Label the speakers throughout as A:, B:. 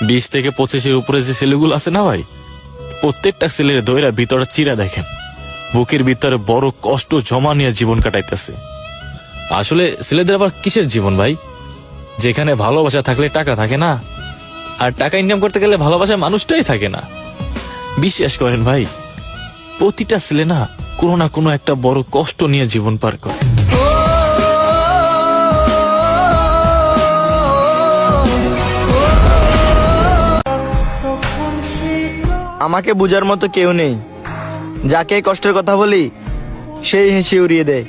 A: 20 থেকে 25-এর উপরে যে ছেলেগুলো আছে না ভাই, প্রত্যেকটা ছেলের দইরা ভিতরে চিরা দেখেন, বুকের ভিতরে বড় কষ্ট জমা নিয়ে জীবন কাটাইতেছে। আসলে ছেলেদের আবার কিসের জীবন ভাই, যেখানে ভালোবাসা থাকলে টাকা থাকে না, আর টাকা ইনকাম করতে গেলে ভালোবাসার মানুষটাই থাকে না। বিশ্বাস করেন ভাই, প্রতিটা ছেলে না কোনো না কোনো একটা বড় কষ্ট নিয়ে জীবন পার করে।
B: আমাকে বুঝার মতো কেউ নেই, যাকে কষ্টের কথা বলি সেই হেসে উড়িয়ে দেয়।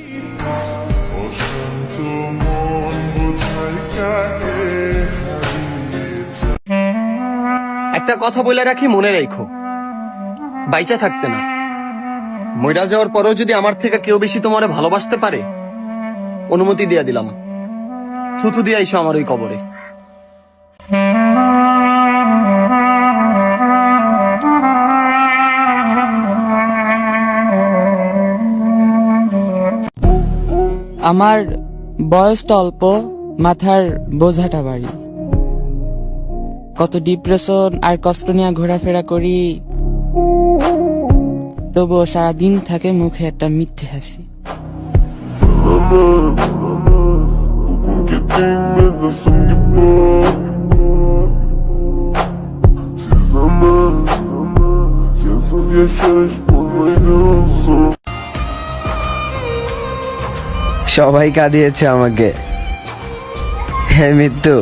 C: একটা কথা বলে রাখি, মনে রাখো, বাইচা থাকতে না, মইরা যাওয়ার পরেও যদি আমার থেকে কেউ বেশি তোমারে ভালোবাসতে পারে, অনুমতি দিয়ে দিলাম, থুতু দিয়ে আইসো আমার ওই কবরে।
D: আমার বয়সটা অল্প, মাথার বোঝাটা বাড়ি, কত ডিপ্রেশন আর কষ্ট নিয়ে ঘোরাফেরা করি, তবুও সারাদিন থাকে মুখে একটা মিথ্যে হাসি।
B: সবাই কাঁদিয়েছে আমাকে, হে মৃত্যু,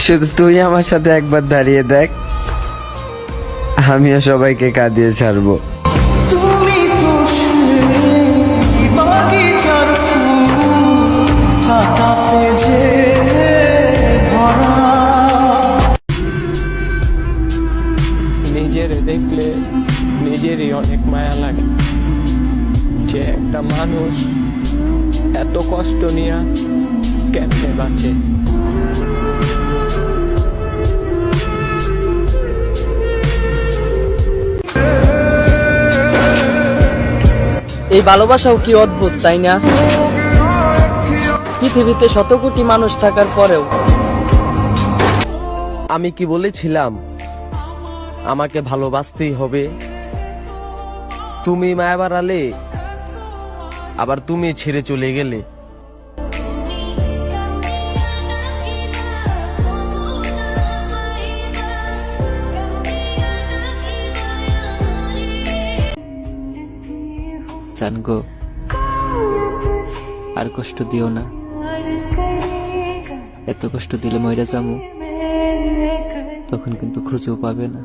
B: শুধু তুই আমার সাথে একবার দাঁড়িয়ে দেখ, আমিও সবাইকে কাঁদিয়ে ছাড়বো।
E: নিজের দেখলে নিজেরই অনেক মায়া লাগে, যে একটা মানুষ এত কষ্ট নিয়ে কেমনে বাঁচে।
F: এই ভালোবাসাও কি অদ্ভুত, তাই না? পৃথিবীতে শত কোটি মানুষ থাকার পরেও
C: আমি কি বলেছিলাম আমাকে ভালোবাসতেই হবে? তুমি মায়া বাড়ালে, আবার তুমি ছেড়ে চলে গেলে।
G: জানগো, আর কষ্ট দিও না, এত কষ্ট দিলে মইরা যামু, তখন কিন্তু খুঁজেও পাবে না।